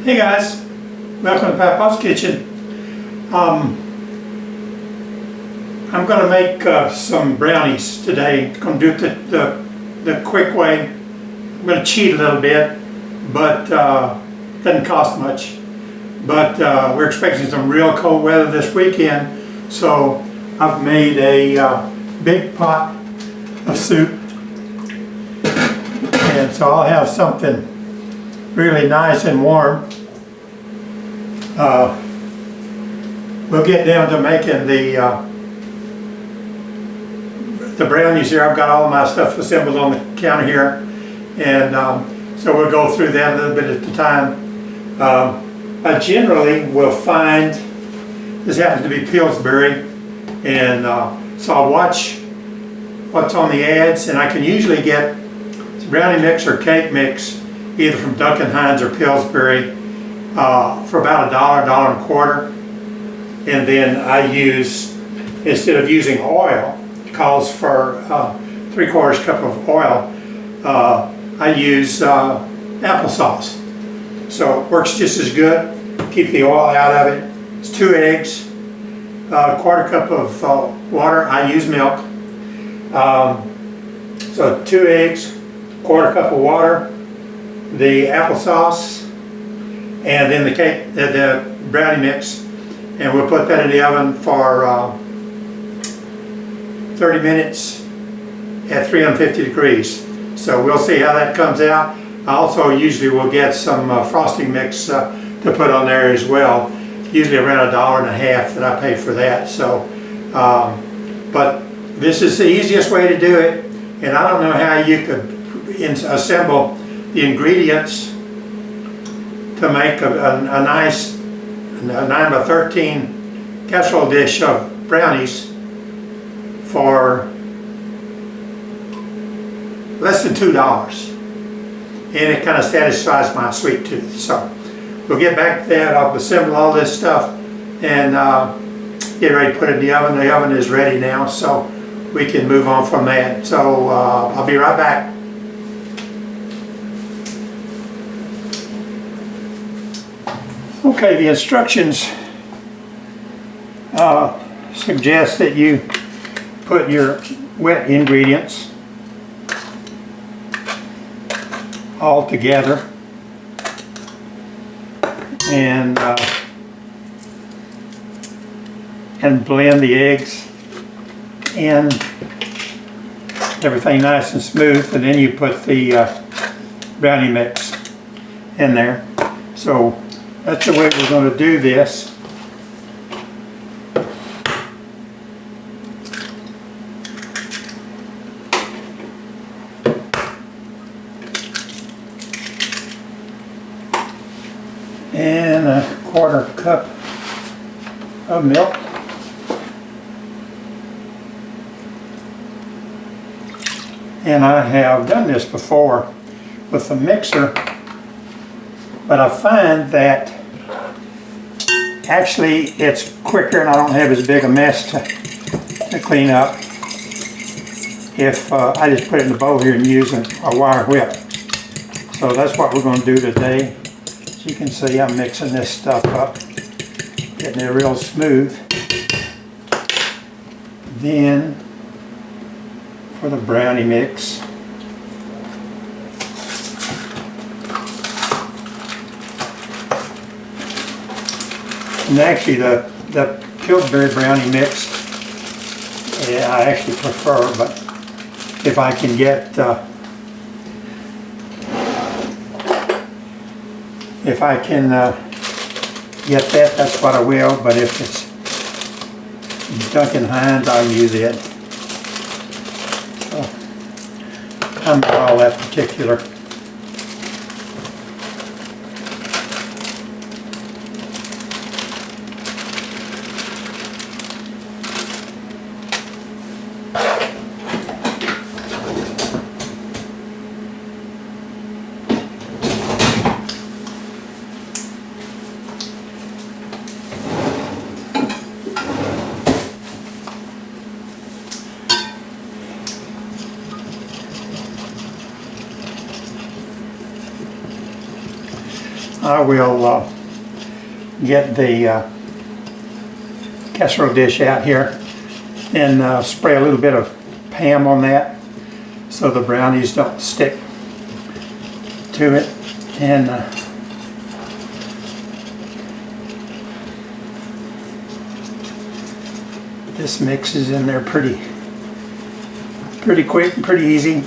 Hey guys, welcome to Papaws Kitchen. I'm going to make some brownies today. I'm going to do it the quick way. I'm going to cheat a little bit, but doesn't cost much. But we're expecting some real cold weather this weekend, so I've made a big pot of soup, and so I'll have something really nice and warm. We'll get down to making the brownies here. I've got all my stuff assembled on the counter here, and so we'll go through that a little bit at a time. I generally will find, this happens to be Pillsbury, and so I'll watch what's on the ads, and I can usually get brownie mix or cake mix either from Duncan Hines or Pillsbury for about $1.25. And then I use, instead of using oil, it calls for 3/4 cup of oil, I use applesauce. So it works just as good. Keep the oil out of it. It's 2 eggs, 1/4 cup of water. I use milk. So 2 eggs, 1/4 cup of water, the applesauce, and then the cake, the brownie mix, and we'll put that in the oven for 30 minutes at 350 degrees. So we'll see how that comes out. I also usually will get some frosting mix to put on there as well. Usually around $1.50 that I pay for that. So, but this is the easiest way to do it, and I don't know how you could assemble the ingredients to make a nice 9x13 casserole dish of brownies for less than $2, and it kind of satisfies my sweet tooth. So we'll get back to that. I'll assemble all this stuff and get ready to put it in the oven. The oven is ready now, so we can move on from that. So I'll be right back. Okay, the instructions suggest that you put your wet ingredients all together and blend the eggs and everything nice and smooth, and then you put the brownie mix in there. So that's the way we're going to do this. And a 1/4 cup of milk. And I have done this before with the mixer, but I find that actually it's quicker and I don't have as big a mess to clean up if I just put it in the bowl here and use a wire whip. So that's what we're going to do today. As you can see, I'm mixing this stuff up, getting it real smooth. Then for the brownie mix, and actually the Pillsbury brownie mix, yeah, I actually prefer, but if I can get get that, that's what I will. But if it's Duncan Hines, I'll use it. So I'm not all that particular. I will get the casserole dish out here and spray a little bit of Pam on that so the brownies don't stick to it. And this mixes in there pretty quick and pretty easy.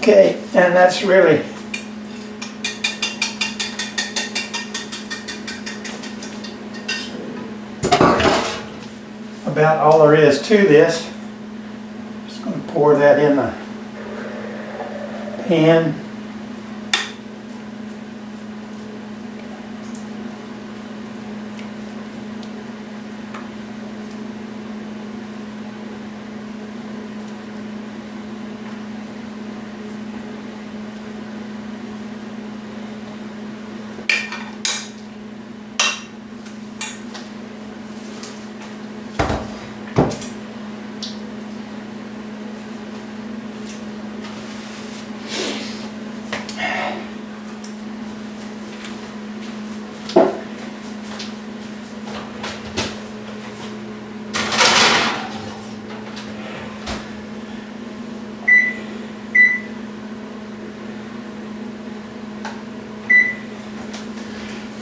Okay, and that's really about all there is to this. Just going to pour that in the pan.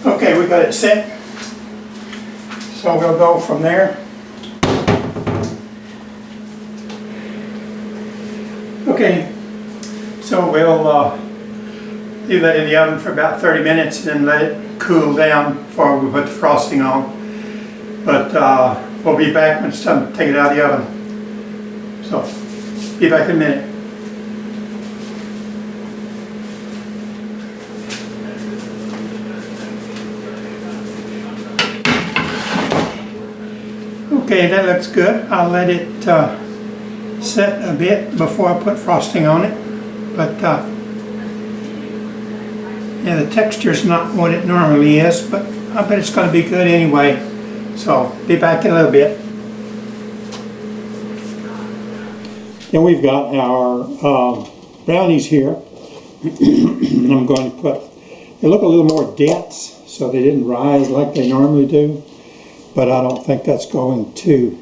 Okay, we got it set, so we'll go from there. Okay, so we'll leave that in the oven for about 30 minutes and then let it cool down before we put the frosting on. But we'll be back when it's time to take it out of the oven. So, be back in a minute. Okay, that looks good. I'll let it set a bit before I put frosting on it. But yeah, the texture's not what it normally is, but I bet it's going to be good anyway. So, be back in a little bit. And we've got our brownies here. I'm going to put, they look a little more dense, so they didn't rise like they normally do. But I don't think that's going to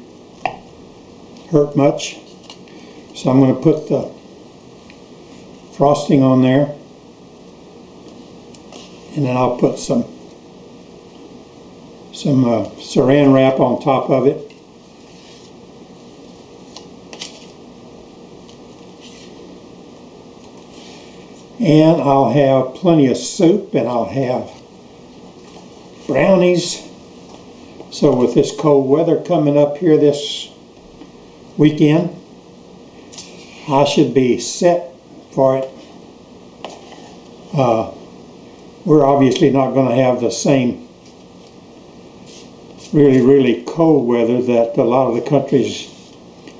hurt much. So I'm going to put the frosting on there, and then I'll put some saran wrap on top of it. And I'll have plenty of soup, and I'll have brownies. So with this cold weather coming up here this weekend, I should be set for it. We're obviously not going to have the same really cold weather that a lot of the country's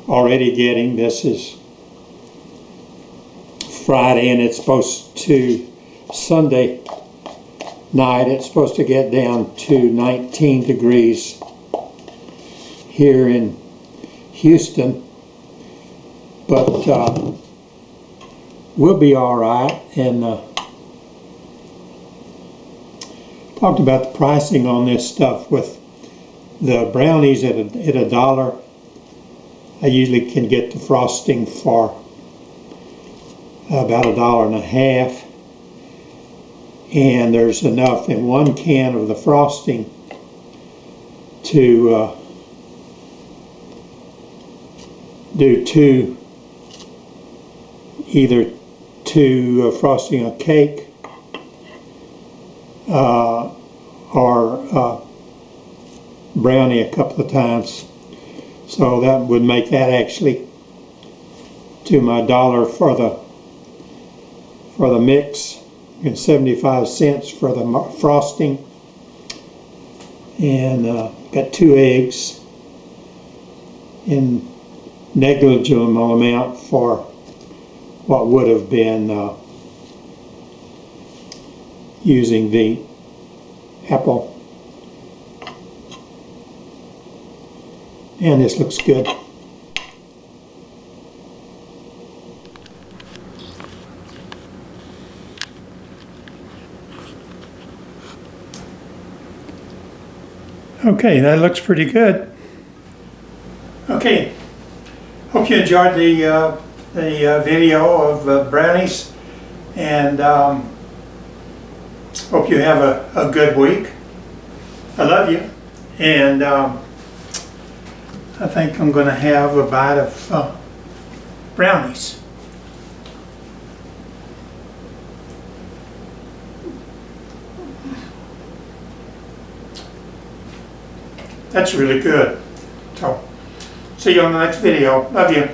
already getting. This is Friday, and it's supposed to, Sunday night, it's supposed to get down to 19 degrees here in Houston, but we'll be all right. And talked about the pricing on this stuff. With the brownies at $1, I usually can get the frosting for about $1.50. And there's enough in one can of the frosting to do either two frosting a cake or brownie a couple of times. So that would make that actually to my $1 for the mix. and 75 cents for the frosting. And got 2 eggs in negligible amount for what would have been using the apple. And this looks good. Okay, that looks pretty good. Okay, hope you enjoyed the video of brownies, and hope you have a good week. I love you, and I think I'm going to have a bite of brownies. That's really good. So, see you on the next video. Love you.